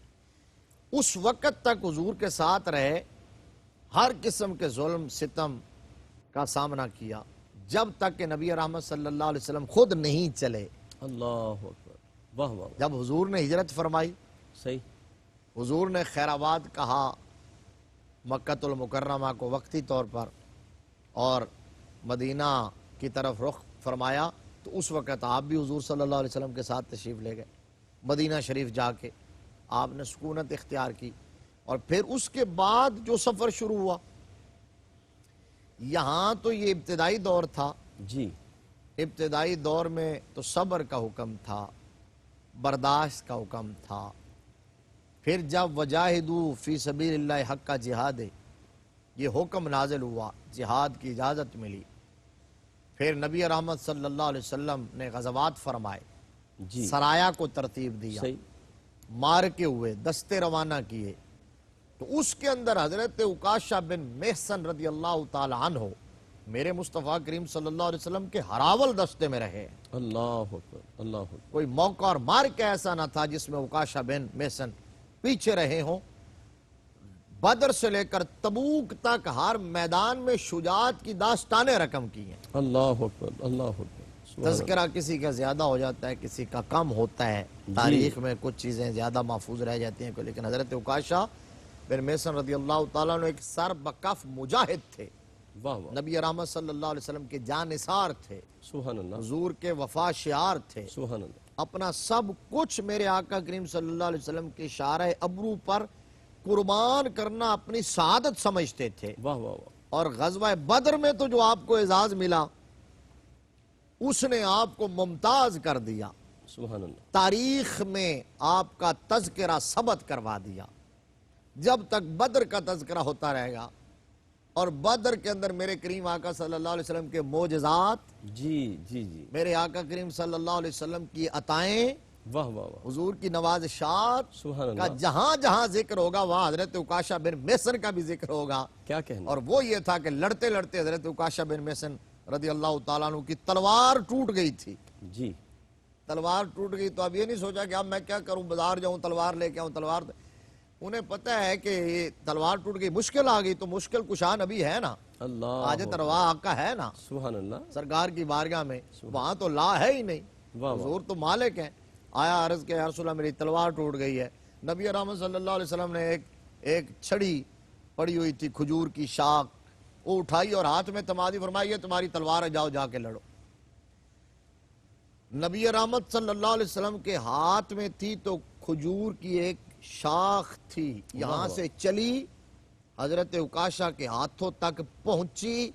اس وقت تک حضور کے ساتھ رہے, ہر قسم کے ظلم ستم کا سامنا کیا, جب تک کہ نبی رحمت صلی اللہ علیہ وسلم خود نہیں چلے. اللہ اکبر. واہ واہ. جب حضور نے ہجرت فرمائی, صحیح. حضور نے خیر آباد کہا مکہ المکرمہ کو وقتی طور پر, اور مدینہ کی طرف رخ فرمایا, تو اس وقت آپ بھی حضور صلی اللہ علیہ وسلم کے ساتھ تشریف لے گئے. مدینہ شریف جا کے آپ نے سکونت اختیار کی, اور پھر اس کے بعد جو سفر شروع ہوا, یہاں تو یہ ابتدائی دور تھا. جی ابتدائی دور میں تو صبر کا حکم تھا, برداشت کا حکم تھا. پھر جب وجاہدوا فی سبیل اللہ حق کا جہاد یہ حکم نازل ہوا, جہاد کی اجازت ملی. پھر نبی رحمت صلی اللہ علیہ وسلم نے غزوات فرمائے, جی سرایا کو ترتیب دیا, صحیح. مارکے ہوئے, دستے روانہ کیے. تو اس کے اندر حضرت عکاشہ بن محصن رضی اللہ تعالی عنہ میرے مصطفیٰ کریم صلی اللہ علیہ وسلم کے ہراول دستے میں رہے. اللہ اکبر. اللہ اکبر. کوئی موقع اور مارکہ ایسا نہ تھا جس میں عکاشہ بن محصن پیچھے رہے ہوں. بدر سے لے کر تبوک تک ہر میدان میں شجاعت کی داستانیں رقم کی ہیں. اللہ اکبر. اللہ اکبر. سبحان اللہ. تذکرہ کسی کا زیادہ ہو جاتا ہے, کسی کا کم ہوتا ہے. تاریخ میں کچھ چیزیں زیادہ محفوظ رہ جاتی ہیں, لیکن حضرت عکاشہ بن محصن رضی اللہ تعالیٰ عنہ ایک سر بکف مجاہد تھے. واہ واہ. نبی رحمت صلی اللہ علیہ وسلم کے جانثار تھے, سبحان اللہ. حضور کے وفا شعار تھے. سبحان اللہ. اپنا سب کچھ میرے آقا کریم صلی اللہ علیہ وسلم کے اشارہ ابرو پر قربان کرنا اپنی سعادت سمجھتے تھے. واہ واہ واہ. اور غزوہ بدر میں تو جو آپ کو اعزاز ملا اس نے آپ کو ممتاز کر دیا, سبحان اللہ. تاریخ میں آپ کا تذکرہ ثبت کروا دیا. جب تک بدر کا تذکرہ ہوتا رہے گا, اور بدر کے اندر میرے کریم آقا صلی اللہ علیہ وسلم کے معجزات, جی جی جی. میرے آقا کریم صلی اللہ علیہ وسلم کی عطائیں, واہ واہ واہ. حضور کی نوازشات سبحان کا اللہ. جہاں جہاں ذکر ہوگا وہاں حضرت عکاشہ بن محصن کا بھی ذکر ہوگا. کیا کہنا. اور وہ یہ تھا کہ لڑتے لڑتے حضرت عکاشہ بن محصن رضی اللہ تعالیٰ عنہ کی تلوار ٹوٹ گئی تھی. جی تلوار ٹوٹ گئی تو اب یہ نہیں سوچا کہ اب میں کیا کروں, بازار جاؤں تلوار لے کے آؤں. انہیں پتہ ہے کہ یہ تلوار ٹوٹ گئی, مشکل آ گئی, تو مشکل کشا نبی ہے نا, اللہ حاجت روا آقا ہے نا سبحان اللہ، سرکار کی بارگاہ میں، وہاں تو لا ہے ہی نہیں، واہ واہ، حضور تو مالک ہیں۔ آیا عرض کہ یا رسول اللہ میری تلوار ٹوٹ گئی ہے، نبی رحمت صلی اللہ علیہ وسلم نے ایک چھڑی پڑی ہوئی تھی کھجور کی شاخ، وہ اٹھائی اور ہاتھ میں تما دی، فرمایا یہ تمہاری تلوار ہے، جاؤ جا کے لڑو۔ نبی رحمت صلی اللہ علیہ وسلم کے ہاتھ میں تھی تو کھجور کی ایک شاخ تھی، یہاں سے چلی حضرت عکاشہ کے ہاتھوں تک پہنچی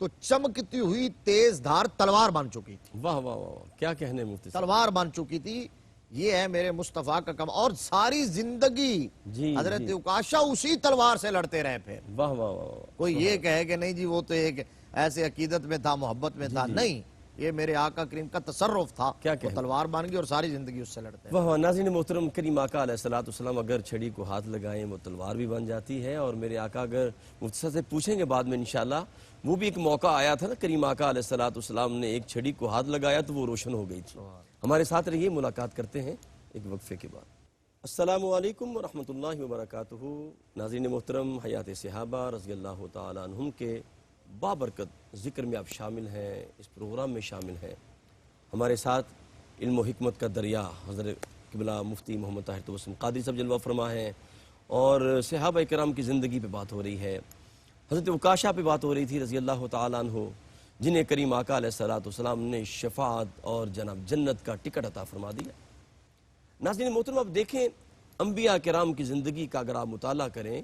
تو چمکتی ہوئی تیز دھار تلوار بن چکی تھی، واہ واہ واہ، کیا کہنے مفتی صاحب، تلوار بن چکی تھی۔ یہ ہے میرے مصطفیٰ کا کم، اور ساری زندگی جی حضرت جی، عکاشہ اسی تلوار سے لڑتے رہے پھر۔ واہ واہ واہ، کوئی یہ کہے کہ نہیں جی وہ تو ایک ایسے عقیدت میں تھا، محبت میں تھا، نہیں، یہ میرے آقا کریم کا تصرف تھا، کیا وہ کہنا، تلوار بن گئی اور ساری زندگی اس سے لڑتے رہے۔ واہ واہ، ناظرین محترم، کریم آقا علیہ السلام اگر چھڑی کو ہاتھ لگائیں وہ تلوار بھی بن جاتی ہے، اور میرے آقا اگر مفتی صاحب سے پوچھیں گے بعد میں انشاءاللہ، وہ بھی ایک موقع آیا تھا نا، کریم آقا علیہ السلام نے ایک چھڑی کو ہاتھ لگایا تو وہ روشن ہو گئی تھی۔ ہمارے ساتھ رہیے، ملاقات کرتے ہیں ایک وقفے کے بعد۔ السلام علیکم ورحمۃ اللہ وبرکاتہ۔ ناظرین محترم، حیات صحابہ رضی اللہ تعالیٰ عنہم کے بابرکت ذکر میں آپ شامل ہیں، اس پروگرام میں شامل ہیں۔ ہمارے ساتھ علم و حکمت کا دریا حضرت قبلہ مفتی محمد طاہر توسن قادری صاحب جلوہ فرما ہیں، اور صحابہ کرام کی زندگی پہ بات ہو رہی ہے، حضرت عکاشہ پہ بات ہو رہی تھی رضی اللہ تعالیٰ عنہ، جنہیں کریم آقا علیہ السلام نے شفاعت اور جناب جنت کا ٹکٹ عطا فرما دیا۔ ناظرین محترم، اب دیکھیں انبیاء کرام کی زندگی کا اگر آپ مطالعہ کریں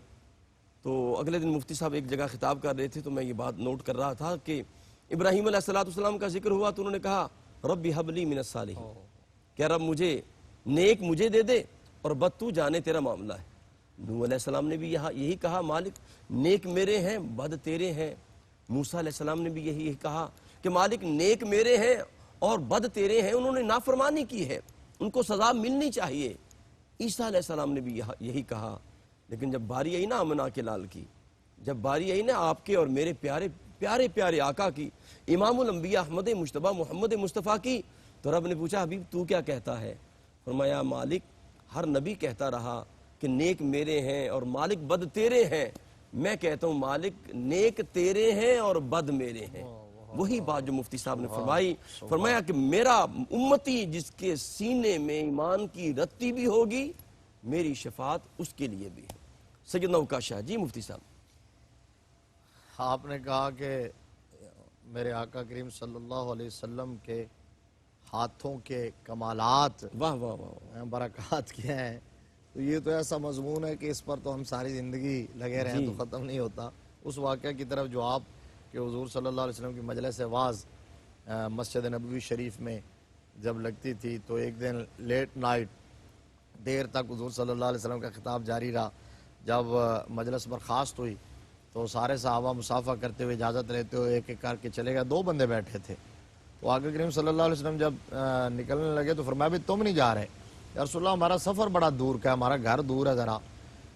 تو اگلے دن مفتی صاحب ایک جگہ خطاب کر رہے تھے تو میں یہ بات نوٹ کر رہا تھا کہ ابراہیم علیہ السلام کا ذکر ہوا تو انہوں نے کہا رب حب لی من الصالحین، کہ رب مجھے نیک مجھے دے دے اور بد تو جانے تیرا معاملہ ہے۔ نوح علیہ السلام نے بھی یہی کہا مالک نیک میرے ہیں بد تیرے ہیں۔ موسیٰ علیہ السلام نے بھی یہی کہا کہ مالک نیک میرے ہیں اور بد تیرے ہیں، انہوں نے نافرمانی کی ہے، ان کو سزا ملنی چاہیے۔ عیسیٰ علیہ السلام نے بھی یہی کہا، لیکن جب باری آئی نا امنا کے لال کی، جب باری آئی نا آپ کے اور میرے پیارے پیارے پیارے آقا کی، امام الانبیاء احمد مجتبیٰ محمد مصطفیٰ کی، تو رب نے پوچھا حبیب تو کیا کہتا ہے؟ فرمایا مالک ہر نبی کہتا رہا کہ نیک میرے ہیں اور مالک بد تیرے ہیں، میں کہتا ہوں مالک نیک تیرے ہیں اور بد میرے ہیں۔ وہی بات جو مفتی صاحب نے فرمایا کہ میرا امتی جس کے سینے میں ایمان کی رتی بھی ہوگی میری شفاعت اس کے لیے بھی ہے۔ سیدنا عکاشہ، جی مفتی صاحب، آپ نے کہا کہ میرے آقا کریم صلی اللہ علیہ وسلم کے ہاتھوں کے کمالات واہ واہ واہ، برکات کیا ہیں، تو یہ تو ایسا مضمون ہے کہ اس پر تو ہم ساری زندگی لگے رہیں تو ختم نہیں ہوتا۔ اس واقعہ کی طرف جو آپ کہ حضور صلی اللہ علیہ وسلم کی مجلس واعظ مسجد نبوی شریف میں جب لگتی تھی تو ایک دن لیٹ نائٹ دیر تک حضور صلی اللہ علیہ وسلم کا خطاب جاری رہا۔ جب مجلس برخاست ہوئی تو سارے صحابہ مصافحہ کرتے ہوئے اجازت لیتے ہوئے ایک ایک کر کے چلے گئے، 2 بندے بیٹھے تھے۔ تو آقا کریم صلی اللہ علیہ وسلم جب نکلنے لگے تو فرمایا بھی تم نہیں جا رہے؟ یا رسول اللہ ہمارا سفر بڑا دور کا ہے، ہمارا گھر دور ہے، ذرا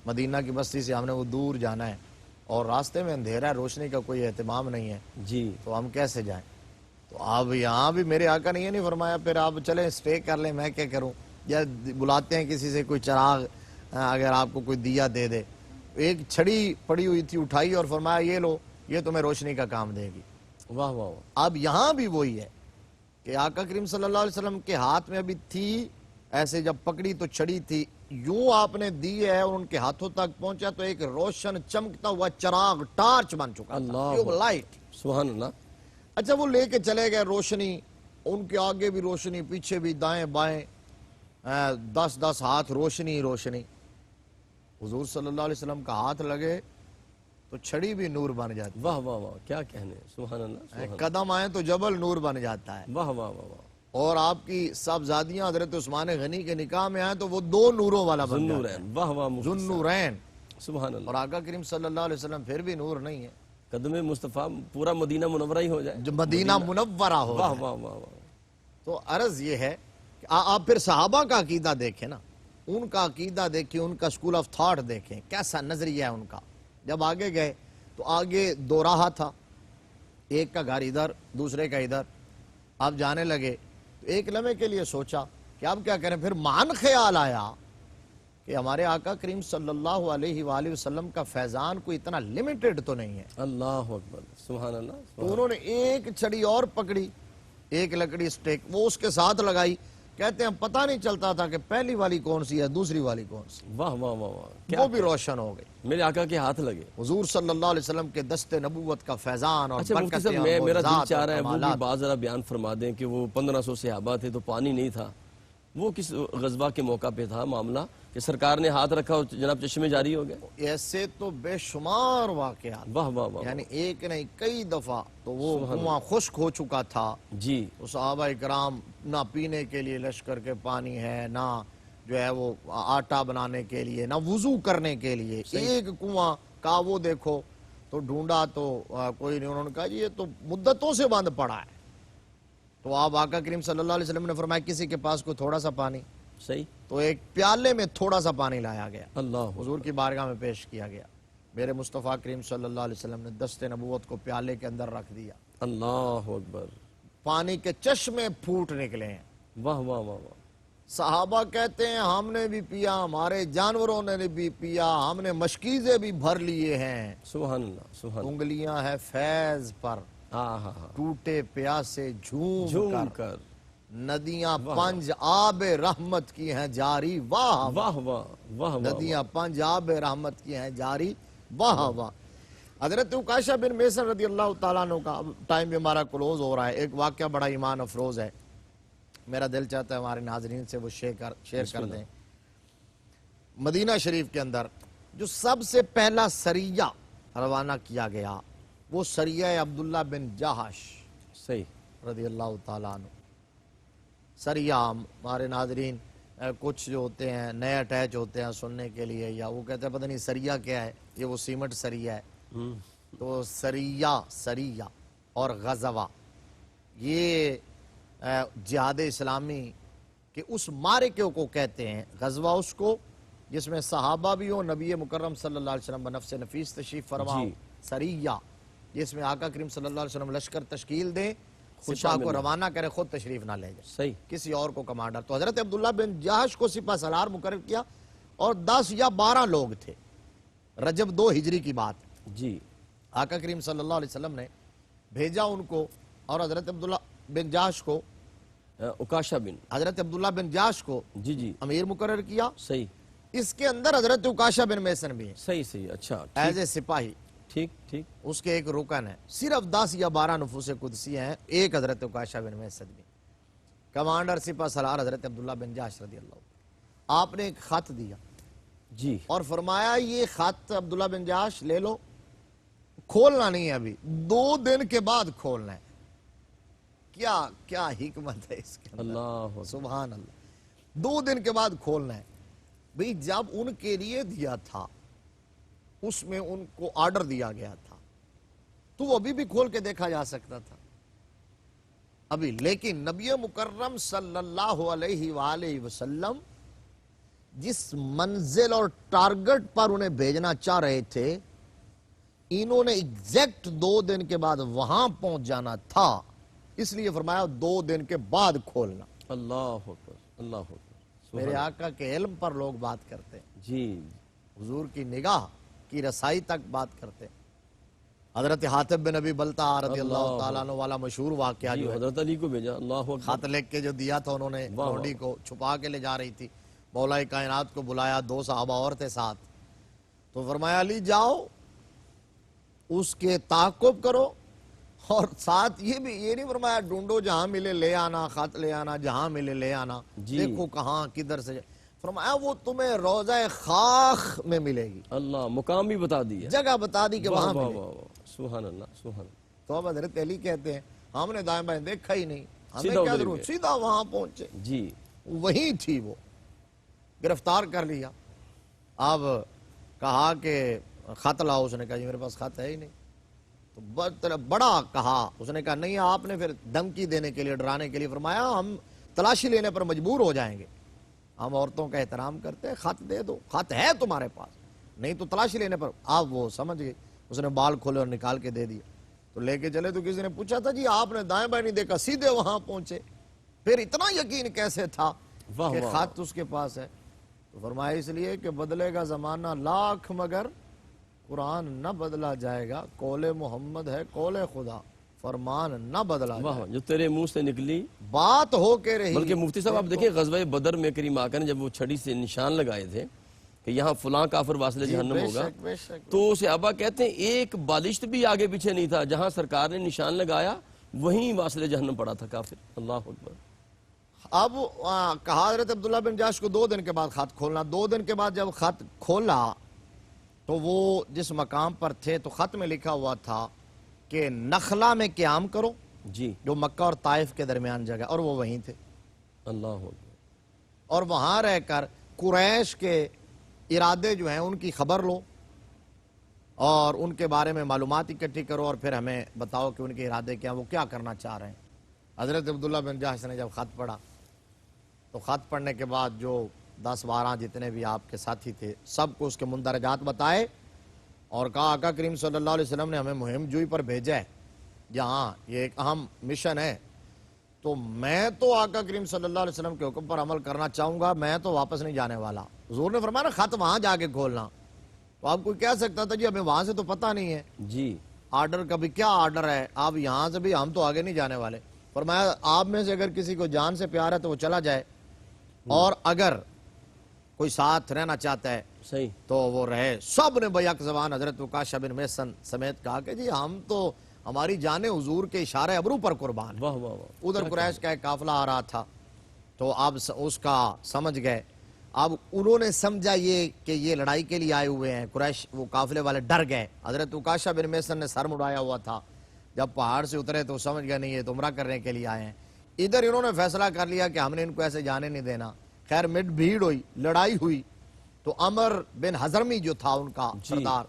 مدینہ کی بستی سے ہم نے وہ دور جانا ہے اور راستے میں اندھیرا ہے، روشنی کا کوئی اہتمام نہیں ہے، جی تو ہم کیسے جائیں؟ تو آپ یہاں بھی میرے آقا نے یہ نہیں فرمایا پھر آپ چلیں سٹے کر لیں، میں کیا کروں، یا بلاتے ہیں کسی سے کوئی چراغ اگر آپ کو کوئی دیا دے دے۔ ایک چھڑی پڑی ہوئی تھی اٹھائی اور فرمایا یہ لو، یہ تمہیں روشنی کا کام دے گی۔ واہ واہ واہ، اب یہاں بھی وہی ہے کہ آقا کریم صلی اللہ علیہ وسلم کے ہاتھ میں ابھی تھی، ایسے جب پکڑی تو چھڑی تھی، یوں آپ نے دی ہے اور ان کے ہاتھوں تک پہنچا تو ایک روشن چمکتا ہوا چراغ ٹارچ بن چکا تھا، اللہ لائٹ۔ سبحان اللہ، اچھا وہ لے کے چلے گئے روشنی، ان کے آگے بھی روشنی، پیچھے بھی، دائیں بائیں 10 ہاتھ روشنی روشنی۔ حضور صلی اللہ علیہ وسلم کا ہاتھ لگے تو چھڑی بھی نور بن جاتی، واہ واہ واہ، کیا کہنے، سبحان اللہ، سبحان قدم آئے تو جبل نور بن جاتا ہے۔ اللہ، واہ واہ واہ واہ، اور آپ کی صاحبزادیاں حضرت عثمان غنی کے نکاح میں آئیں تو وہ 2 نوروں والا بن جاتا ہے، ذوالنورین، واہ واہ مفتی صاحب، ذوالنورین۔ سبحان اللہ، اور آقا کریم صلی اللہ علیہ وسلم پھر بھی نور نہیں ہے، قدم مصطفیٰ پورا مدینہ منورہ ہی ہو جائے، جو مدینہ منورہ ہو واہ جائے۔ واہ واہ واہ، تو عرض یہ ہے کہ آپ پھر صحابہ کا عقیدہ دیکھیں نا، ان کا عقیدہ دیکھیں، ان کا سکول آف تھاٹ دیکھیں، کیسا نظریہ ہے ان کا۔ جب آگے گئے تو آگے 2 راہ تھا، ایک کا گھر ادھر دوسرے کا ادھر، آپ جانے لگے تو ایک لمحے کے لیے سوچا کہ اب کیا کریں، پھر مان خیال آیا کہ کہ ہمارے آقا کریم صلی اللہ علیہ وآلہ وسلم کا فیضان کوئی اتنا لمیٹڈ تو نہیں ہے. اللہ اکبر، سبحان اللہ. تو انہوں نے ایک چھڑی اور پکڑی، ایک لکڑی سٹیک وہ اس کے ساتھ لگائی. کہتے ہیں پتہ نہیں چلتا تھا کہ پہلی والی کون سی ہے دوسری والی کون سی. واہ واہ واہ واہ، وہ بھی روشن ہو گئی. میرے آقا کے ہاتھ لگے. حضور صلی اللہ علیہ وسلم کے دست نبوت کا فیضان اور اچھا مفتی برکتیں صاحب، اور میرا دل معجزات چاہ اور رہا ہے وہ بھی کمالات. بات ذرا بیان فرما دیں کہ وہ 1500 صحابہ تھے تو پانی نہیں تھا، وہ کس غزوہ کے موقع پہ تھا معاملہ کہ سرکار نے ہاتھ رکھا اور جناب چشمے جاری ہو گئے؟ ایسے تو بے شمار واقعات، واہ واہ واہ. یعنی ایک نہیں کئی دفعہ. تو وہ کنواں خشک ہو چکا تھا. جی تو صحابہ کرام نہ پینے کے لیے لشکر کے پانی ہے، نہ جو ہے وہ آٹا بنانے کے لیے، نہ وضو کرنے کے لیے. ایک کنواں کا وہ دیکھو تو ڈھونڈا تو کوئی نہیں. انہوں نے کہا جی یہ تو مدتوں سے بند پڑا ہے. تو آپ آقا کریم صلی اللہ علیہ وسلم نے فرمایا کسی کے پاس کوئی تھوڑا سا پانی. صحیح. تو ایک پیالے میں تھوڑا سا پانی لایا گیا، اللہ حضور کی بارگاہ میں پیش کیا گیا. میرے مصطفیٰ کریم صلی اللہ علیہ وسلم نے دست نبوت کو پیالے کے اندر رکھ دیا. اللہ اکبر. پانی کے چشمے پھوٹ نکلے ہیں. واہ واہ واہ واہ. صحابہ کہتے ہیں ہم نے بھی پیا، ہمارے جانوروں نے بھی پیا، ہم نے مشکیزیں بھی بھر لیے ہیں. سبحان اللہ سبحان اللہ. انگلیاں ہے فیض پر، ہاں ہاں ہاں. ٹوٹے پیاسے جھوم جھوم کر، کر. ندیاں پنج آب رحمت کی ہیں جاری. واہ واہ واہ واہ واہ. ندیاں پنج آب رحمت کی ہیں جاری. واہ واہ. حضرت عکاشہ بن محصن رضی اللہ تعالیٰ عنہ کا، اب ٹائم بھی ہمارا کلوز ہو رہا ہے، ایک واقعہ بڑا ایمان افروز ہے. میرا دل چاہتا ہے ہمارے ناظرین سے وہ شیئر کر دیں. مدینہ شریف کے اندر جو سب سے پہلا سریہ روانہ کیا گیا وہ سریہ عبداللہ بن جہش صحیح رضی اللہ تعالیٰ عنہ. سریہ ہمارے ناظرین کچھ جو ہوتے ہیں نئے اٹیچ ہوتے ہیں سننے کے لیے، یا وہ کہتے ہیں پتہ نہیں سریہ کیا ہے، یہ وہ سیمنٹ سریہ ہے. تو سریہ اور غزوہ یہ جہاد اسلامی کے اس معرکے کو کہتے ہیں. غزوہ اس کو جس میں صحابہ بھی ہوں، نبی مکرم صلی اللہ علیہ وسلم بنفس نفیس تشریف فرما ہو. سریہ جس میں آقا کریم صلی اللہ علیہ وسلم لشکر تشکیل دیں، سپاہ کو روانہ کرے، خود تشریف نہ لے جائے، صحیح. کسی اور کو کمانڈر. تو حضرت عبداللہ بن جہش کو سپہ سالار مقرر کیا اور 10 یا 12 لوگ تھے. رجب 2 ہجری کی بات. جی. آقا کریم صلی اللہ علیہ وسلم نے بھیجا ان کو، اور حضرت عبداللہ بن جہش کو، عکاشہ بن، حضرت عبداللہ بن جہش کو جی جی امیر مقرر کیا. صحیح اس کے اندر حضرت عکاشہ بن محصن بھی ہیں صحیح صحیح. اچھا ایز اے سپاہی. ٹھیک ٹھیک. اس کے ایک رکن ہے. صرف 10 یا 12 نفوس قدسی ہیں، ایک حضرت عکاشہ بن محصن بھی. کمانڈر سپہ سالار حضرت عبداللہ بن جہش رضی اللہ. آپ نے ایک خط دیا جی. اور فرمایا یہ خط عبداللہ بن جہش لے لو، کھولنا نہیں ہے ابھی، 2 دن کے بعد کھولنا ہے. کیا حکمت ہے اس کے اندر. اللہ سبحان اللہ. 2 دن کے بعد کھولنا ہے. بھئی جب ان کے لیے دیا تھا اس میں ان کو آرڈر دیا گیا تھا تو وہ ابھی بھی کھول کے دیکھا جا سکتا تھا ابھی. لیکن نبی مکرم صلی اللہ علیہ وآلہ وسلم جس منزل اور ٹارگٹ پر انہیں بھیجنا چاہ رہے تھے، انہوں نے ایگزیکٹ 2 دن کے بعد وہاں پہنچ جانا تھا، اس لیے فرمایا 2 دن کے بعد کھولنا. اللہ اکبر اللہ اکبر. میرے آقا کے علم پر لوگ بات کرتے ہیں، جی. حضور کی نگاہ کی رسائی تک بات کرتے ہیں. حضرت حاتب بن ابی بلتع رضی اللہ تعالیٰ عنہ والا مشہور واقعہ جی جو ہے، حضرت علی کو بھیجا. اللہ اکبر. خط لکھ کے جو دیا تھا انہوں نے لونڈی کو، چھپا کے لے جا رہی تھی. مولا کائنات کو بلایا، 2 صحابہ اور تھے ساتھ. تو فرمایا علی جاؤ اس کے تعاقب کرو، اور ساتھ یہ نہیں فرمایا ڈھونڈو جہاں ملے لے آنا، خط لے آنا، جہاں ملے لے آنا، دیکھو کہاں کدھر سے. فرمایا وہ تمہیں روضہ خاخ میں ملے گی. اللہ مقام بھی بتا دیا، جگہ بتا دی کہ وہاں ملے. سبحان اللہ سبحان اللہ. تو اب حضرت علی کہتے ہیں ہم نے دائیں بائیں دیکھا ہی نہیں، ہمیں سیدھا کیا ادھر ضرورت، گئے. سیدھا وہاں پہنچے. جی. وہیں تھی وہ. گرفتار کر لیا. اب کہا کہ خط لاؤ. اس نے کہا جی میرے پاس خط ہے ہی نہیں. تو بڑا کہا. اس نے کہا نہیں، آپ نے پھر دھمکی دینے کے لیے، ڈرانے کے لیے فرمایا ہم تلاشی لینے پر مجبور ہو جائیں گے. ہم عورتوں کا احترام کرتے ہیں، خط دے دو، خط ہے تمہارے پاس، نہیں تو تلاشی لینے پر. آپ وہ سمجھ گئے. اس نے بال کھولے اور نکال کے دے دیا. تو لے کے چلے تو کسی نے پوچھا تھا جی آپ نے دائیں بائیں نہیں دیکھا، سیدھے وہاں پہنچے. پھر اتنا یقین کیسے تھا کہ خط اس کے پاس ہے. تو فرمایا اس لیے کہ بدلے گا زمانہ لاکھ مگر قرآن نہ بدلا جائے گا، قول محمد ہے قول خدا، فرمان نہ بدلا جائے واہ، جو تیرے منہ سے نکلی بات ہو کے رہی۔ بلکہ مفتی صاحب آپ دیکھیں غزوہ بدر میں کریم آقا نے جب وہ چھڑی سے نشان لگائے تھے کہ یہاں فلاں کافر واصل جہنم بے ہوگا، شک بے شک۔ تو صحابہ کہتے ہیں ایک بالشت بھی آگے پیچھے نہیں تھا، جہاں سرکار نے نشان لگایا وہیں واصل جہنم پڑا تھا کافر۔ اللہ اکبر۔ اب کہا حضرت عبداللہ بن جاش کو 2 دن کے بعد خط کھولنا۔ 2 دن کے بعد جب خط کھولا تو وہ جس مقام پر تھے تو خط میں لکھا ہوا تھا کہ نخلا میں قیام کرو، جی جو مکہ اور طائف کے درمیان جگہ، اور وہ وہیں تھے، اللہ اکبر۔ اور وہاں رہ کر قریش کے ارادے جو ہیں ان کی خبر لو اور ان کے بارے میں معلومات اکٹھی کرو، اور پھر ہمیں بتاؤ کہ ان کے ارادے کیا، وہ کیا کرنا چاہ رہے ہیں۔ حضرت عبداللہ بن جاش نے جب خط پڑھا تو خط پڑھنے کے بعد جو 10-12 جتنے بھی آپ کے ساتھی تھے سب کو اس کے مندرجات بتائے اور کہا آقا کریم صلی اللہ علیہ وسلم نے ہمیں مہم جوئی پر بھیجا ہے، جہاں یہ ایک اہم مشن ہے، تو میں تو آقا کریم صلی اللہ علیہ وسلم کے حکم پر عمل کرنا چاہوں گا، میں تو واپس نہیں جانے والا۔ حضور نے فرمایا نا خط وہاں جا کے کھولنا، تو آپ کوئی کہہ سکتا تھا جی ہمیں وہاں سے تو پتہ نہیں ہے جی آرڈر کا بھی کیا آرڈر ہے، آپ یہاں سے بھی ہم تو آگے نہیں جانے والے۔ فرمایا آپ میں سے اگر کسی کو جان سے پیار ہے تو وہ چلا جائے، اور اگر کوئی ساتھ رہنا چاہتا ہے صحیح۔ تو وہ رہے۔ سب نے بیک زبان حضرت عکاشہ بن محصن سمیت کہا کہ جی ہم تو ہماری جانیں حضور کے اشارے ابرو پر قربان ہیں۔ واہ واہ واہ۔ ادھر قریش کا ایک قافلہ آ رہا تھا تو اب اس کا سمجھ گئے، اب انہوں نے سمجھا یہ کہ یہ لڑائی کے لیے آئے ہوئے ہیں، قریش وہ قافلے والے ڈر گئے۔ حضرت عکاشہ بن محصن نے سر مڑایا ہوا تھا، جب پہاڑ سے اترے تو سمجھ گئے نہیں یہ تو عمرہ کرنے کے لیے آئے ہیں۔ ادھر انہوں نے فیصلہ کر لیا کہ ہم نے ان کو ایسے جانے نہیں دینا۔ خیر مٹ بھیڑ ہوئی، لڑائی ہوئی، تو عمر بن حضرمی جو تھا ان کا سردار،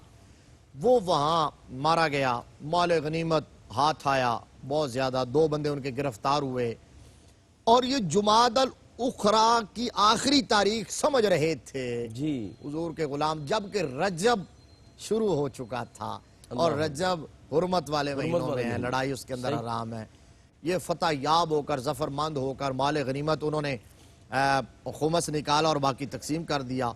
وہ وہاں مارا گیا، مال غنیمت ہاتھ آیا بہت زیادہ، 2 بندے ان کے گرفتار ہوئے، اور یہ جمادی الاخری کی آخری تاریخ سمجھ رہے تھے جی حضور کے غلام، جبکہ رجب شروع ہو چکا تھا، اور رجب حرمت والے مہینوں میں ہے، لڑائی اس کے اندر حرام ہے۔ یہ فتح یاب ہو کر ظفر مند ہو کر مال غنیمت انہوں نے خمس نکالا اور باقی تقسیم کر دیا،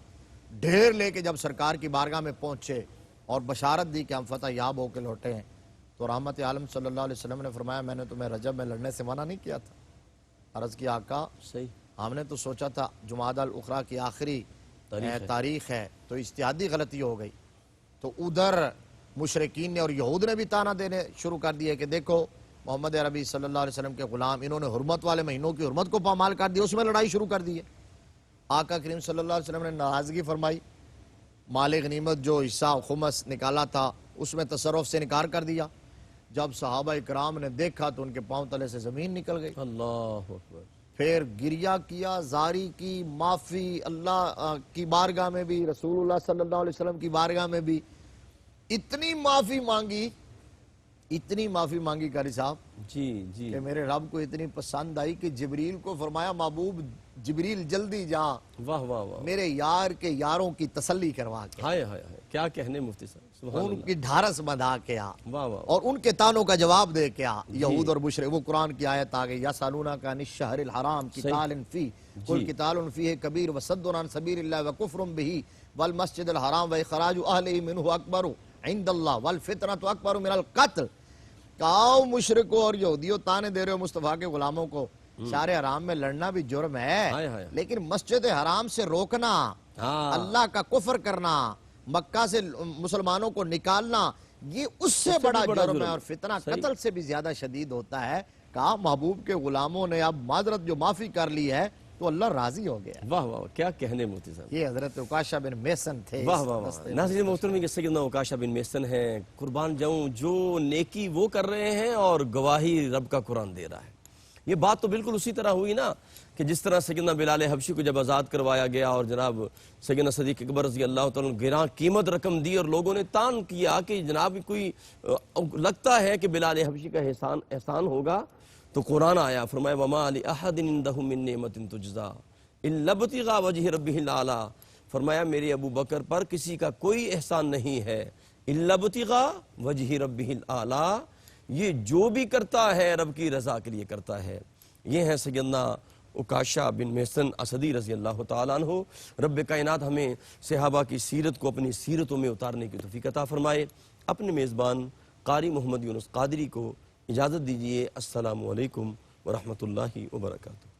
ڈھیر لے کے جب سرکار کی بارگاہ میں پہنچے اور بشارت دی کہ ہم فتح یاب ہو کے لوٹے ہیں، تو رحمت عالم صلی اللہ علیہ وسلم نے فرمایا میں نے تمہیں رجب میں لڑنے سے منع نہیں کیا تھا۔ عرض کیا آقا صحیح، ہم نے تو سوچا تھا جمادی الاخری کی آخری تاریخ ہے، تو اجتہادی غلطی ہو گئی۔ تو ادھر مشرکین نے اور یہود نے بھی تانا دینے شروع کر دیے کہ دیکھو محمد عربی صلی اللہ علیہ وسلم کے غلام، انہوں نے حرمت والے مہینوں کی حرمت کو پامال کر دیا، اس میں لڑائی شروع کر دی ہے۔ آقا کریم صلی اللہ علیہ وسلم نے ناراضگی فرمائی، مال غنیمت جو حصہ خمس نکالا تھا اس میں تصرف سے انکار کر دیا۔ جب صحابہ اکرام نے دیکھا تو ان کے پاؤں تلے سے زمین نکل گئی، اللہ اکبر۔ پھر گریہ کیا، زاری کی، معافی اللہ کی بارگاہ میں بھی، رسول اللہ صلی اللہ علیہ وسلم کی بارگاہ میں بھی اتنی معافی مانگی قاری صاحب جی جی کہ میرے رب کو اتنی پسند آئی کہ جبریل کو فرمایا محبوب جبریل جلدی جا واہ واہ واہ، میرے یار کے یاروں کی تسلی کروا کے، ہائے ہائے ہائے، کیا کہنے مفتی صاحب، سبحان ان اللہ، کی ڈھارس بندھا کے آ واہ واہ، اور ان کے تانوں کا جواب دے کے آ۔ یہود اور مشرک، وہ قرآن کی آیت آ گئی یسألونک عن الشہر الحرام قتال فیہ قل قتال فیہ کبیر وصد عن سبیل اللہ وکفر بہ والمسجد الحرام واخراج اہلہ منہ اکبر عند اللہ والفتنۃ اکبر من القتل۔ کہاؤ مشرکوں اور یہودیوں تانے دے رہے ہو مصطفیٰ کے غلاموں کو، شہر حرام میں لڑنا بھی جرم ہے، لیکن مسجد حرام سے روکنا، اللہ کا کفر کرنا، مکہ سے مسلمانوں کو نکالنا، یہ اس سے بڑا جرم ہے، اور فتنہ قتل سے بھی زیادہ شدید ہوتا ہے۔ کہا محبوب کے غلاموں نے اب معذرت جو معافی کر لی ہے تو اللہ راضی ہو گیا۔ واہ واہ، کیا کہنے مفتی صاحب، یہ حضرت عکاشہ بن محصن تھے۔ واہ واہ واہ۔ ناظرین محترم، یہ سیدنا عکاشہ بن محصن ہیں، قربان جاؤں جو نیکی وہ کر رہے ہیں اور گواہی رب کا قرآن دے رہا ہے۔ یہ بات تو بالکل اسی طرح ہوئی نا کہ جس طرح سیدنا بلال حبشی کو جب آزاد کروایا گیا اور جناب سیدنا صدیق اکبر رضی اللہ تعالیٰ عنہ گراں قیمت رقم دی، اور لوگوں نے تان کیا کہ جناب کوئی لگتا ہے کہ بلال حبشی کا احسان ہوگا، تو قرآن آیا، فرمایا وَمَا لِأَحَدٍ عِندَهُ مِن نِّعْمَةٍ تُجْزَىٰ إِلَّا ابْتِغَاءَ وَجْهِ رَبِّهِ الْأَعْلَىٰ۔ فرمایا میرے ابو بکر پر کسی کا کوئی احسان نہیں ہے، إِلَّا ابْتِغَاءَ وَجْهِ رَبِّهِ الْأَعْلَىٰ، یہ جو بھی کرتا ہے رب کی رضا کے لیے کرتا ہے۔ یہ ہیں سیدنا عکاشہ بن محسن اسدی رضی اللہ تعالیٰ عنہ۔ رب کائنات ہمیں صحابہ کی سیرت کو اپنی سیرتوں میں اتارنے کی توفیق عطا فرمائے۔ اپنے میزبان قاری محمد یونس قادری کو اجازت دیجیے۔ السلام علیکم ورحمۃ اللہ وبرکاتہ۔